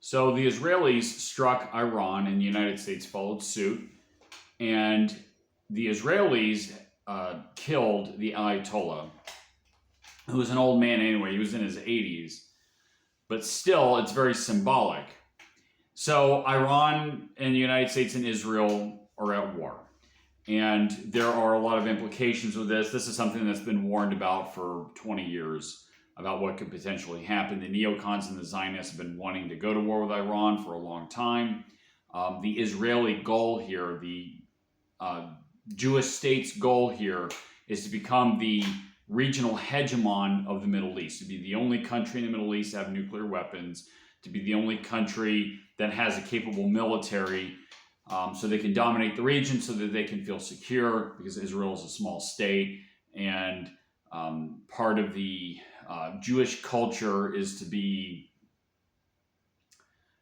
So the Israelis struck Iran and the United States followed suit. And the Israelis killed the Ayatollah, who was an old man anyway. He was in his 80s. But still, it's very symbolic. So Iran and the United States and Israel are at war. And there are a lot of implications with this. This is something that's been warned about for 20 years, about what could potentially happen. The neocons and the Zionists have been wanting to go to war with Iran for a long time. The Israeli goal here, the Jewish state's goal here, is to become the regional hegemon of the Middle East, to be the only country in the Middle East to have nuclear weapons, to be the only country that has a capable military, so they can dominate the region, so that they can feel secure, because Israel is a small state, and part of the Jewish culture is to be,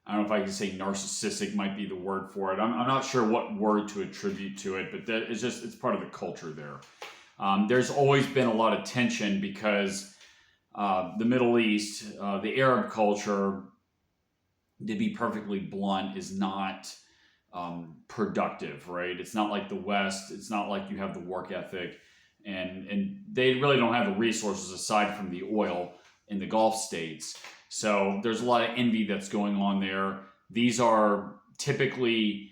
I don't know if I can say narcissistic might be the word for it. I'm not sure what word to attribute to it, but it's part of the culture there. There's always been a lot of tension because the Middle East, the Arab culture, to be perfectly blunt, is not productive, right? It's not like the West. It's not like you have the work ethic, and they really don't have the resources aside from the oil in the Gulf states. So there's a lot of envy that's going on there. These are typically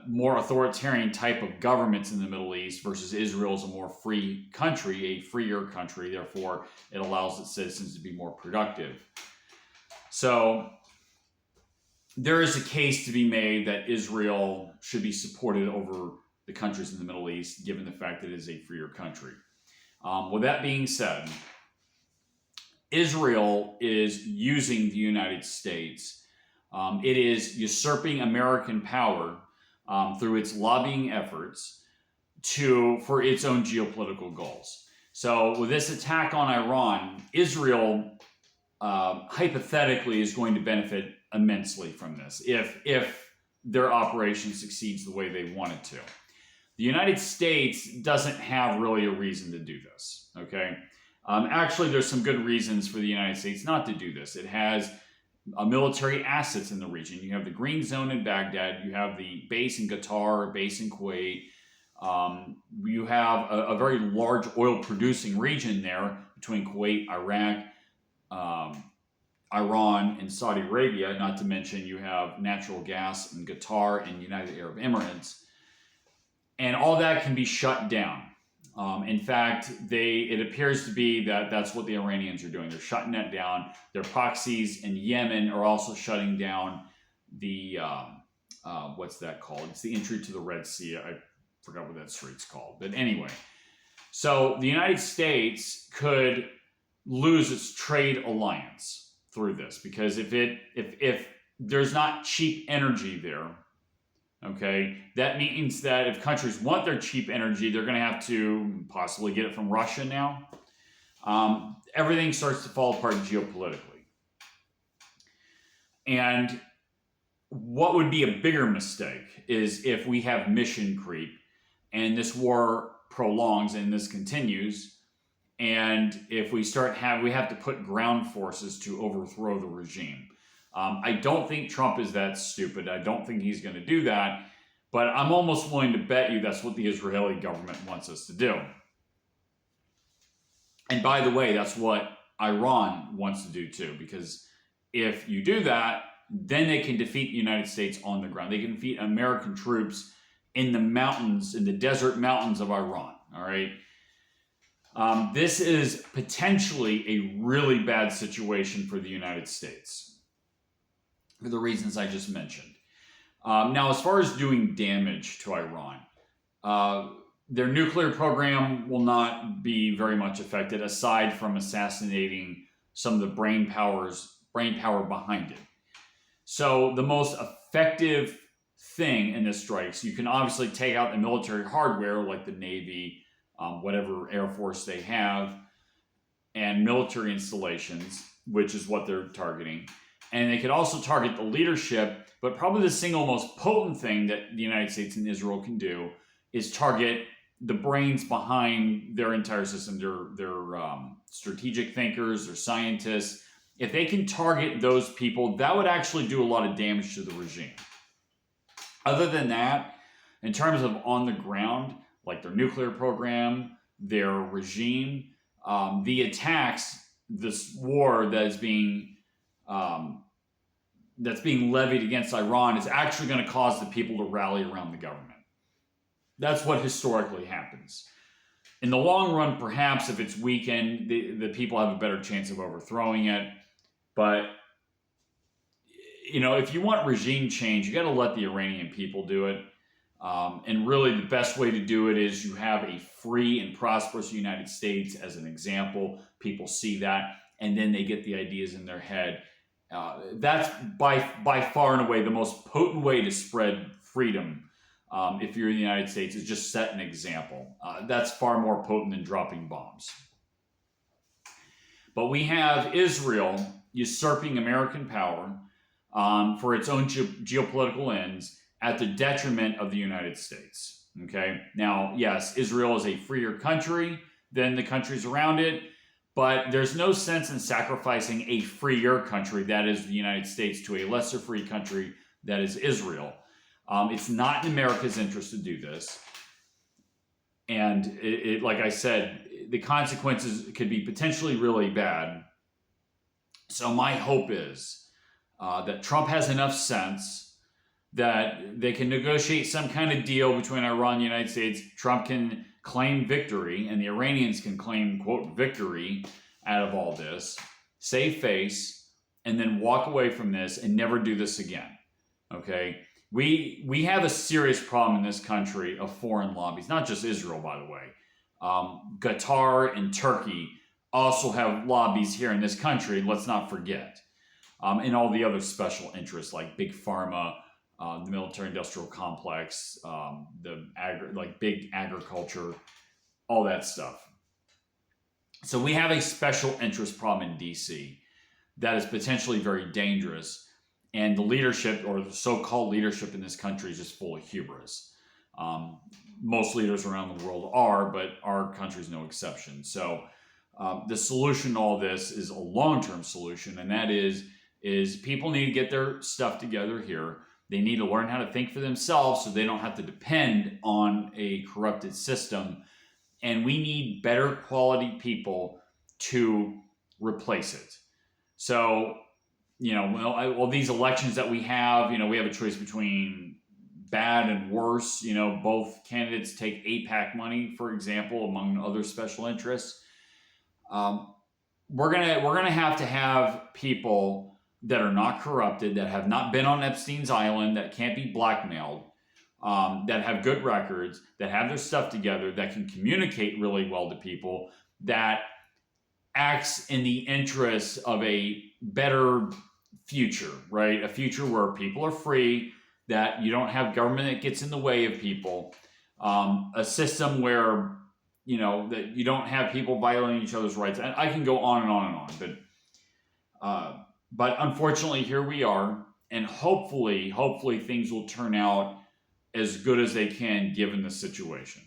more authoritarian type of governments in the Middle East, versus Israel is a more free country, a freer country. Therefore, it allows its citizens to be more productive. So there is a case to be made that Israel should be supported over the countries in the Middle East, given the fact that it is a freer country. With that being said, Israel is using the United States. It is usurping American power through its lobbying efforts for its own geopolitical goals. So with this attack on Iran, Israel hypothetically is going to benefit immensely from this if their operation succeeds the way they want it to. The United States doesn't have really a reason to do this, okay? Actually, there's some good reasons for the United States not to do this. It has military assets in the region. You have the Green Zone in Baghdad. You have the base in Qatar, base in Kuwait. You have a very large oil-producing region there between Kuwait, Iraq, Iran, and Saudi Arabia. Not to mention you have natural gas in Qatar and United Arab Emirates. And all that can be shut down. In fact, it appears to be that that's what the Iranians are doing. They're shutting that down. Their proxies in Yemen are also shutting down the, what's that called? It's the entry to the Red Sea. I forgot what that strait's called. But anyway, so the United States could lose its trade alliance through this, because if there's not cheap energy there, okay, that means that if countries want their cheap energy, they're going to have to possibly get it from Russia now. Everything starts to fall apart geopolitically. And what would be a bigger mistake is if we have mission creep and this war prolongs and this continues, and if we have to put ground forces to overthrow the regime. I don't think Trump is that stupid. I don't think he's going to do that. But I'm almost willing to bet you that's what the Israeli government wants us to do. And by the way, that's what Iran wants to do too. Because if you do that, then they can defeat the United States on the ground. They can defeat American troops in the mountains, in the desert mountains of Iran. All right. This is potentially a really bad situation for the United States, for the reasons I just mentioned. Now, as far as doing damage to Iran, their nuclear program will not be very much affected, aside from assassinating some of the brain power behind it. So the most effective thing in this strikes, you can obviously take out the military hardware, like the Navy, whatever Air Force they have, and military installations, which is what they're targeting. And they could also target the leadership, but probably the single most potent thing that the United States and Israel can do is target the brains behind their entire system, their strategic thinkers, their scientists, if they can target those people, that would actually do a lot of damage to the regime. Other than that, in terms of on the ground, like their nuclear program, their regime, the attacks, this war that is being levied against Iran is actually going to cause the people to rally around the government. That's what historically happens. In the long run, perhaps if it's weakened, the people have a better chance of overthrowing it. But, if you want regime change, you got to let the Iranian people do it. And really, the best way to do it is you have a free and prosperous United States as an example. People see that, and then they get the ideas in their head. That's by far and away the most potent way to spread freedom. If you're in the United States, is just set an example. That's far more potent than dropping bombs. But we have Israel usurping American power for its own geopolitical ends at the detriment of the United States. Okay. Now, yes, Israel is a freer country than the countries around it, but there's no sense in sacrificing a freer country, that is the United States, to a lesser free country, that is Israel. It's not in America's interest to do this. And like I said, the consequences could be potentially really bad. So my hope is that Trump has enough sense that they can negotiate some kind of deal between Iran and the United States. Trump can claim victory, and the Iranians can claim, quote, victory out of all this, save face, and then walk away from this and never do this again. Okay? We have a serious problem in this country of foreign lobbies, not just Israel, by the way. Qatar and Turkey also have lobbies here in this country, let's not forget. And all the other special interests like Big Pharma, the military-industrial complex, big agriculture, all that stuff. So we have a special interest problem in D.C. that is potentially very dangerous. And the leadership, or the so-called leadership in this country, is just full of hubris. Most leaders around the world are, but our country is no exception. So the solution to all this is a long-term solution, and that is people need to get their stuff together here. They need to learn how to think for themselves so they don't have to depend on a corrupted system. And we need better quality people to replace it. So, these elections that we have a choice between bad and worse. Both candidates take AIPAC money, for example, among other special interests. We're gonna have to have people that are not corrupted, that have not been on Epstein's island, that can't be blackmailed, that have good records, that have their stuff together, that can communicate really well to people, that acts in the interest of a better future, right? A future where people are free, that you don't have government that gets in the way of people, a system where, that you don't have people violating each other's rights. And I can go on and on and on, but unfortunately here we are, and hopefully things will turn out as good as they can given the situation.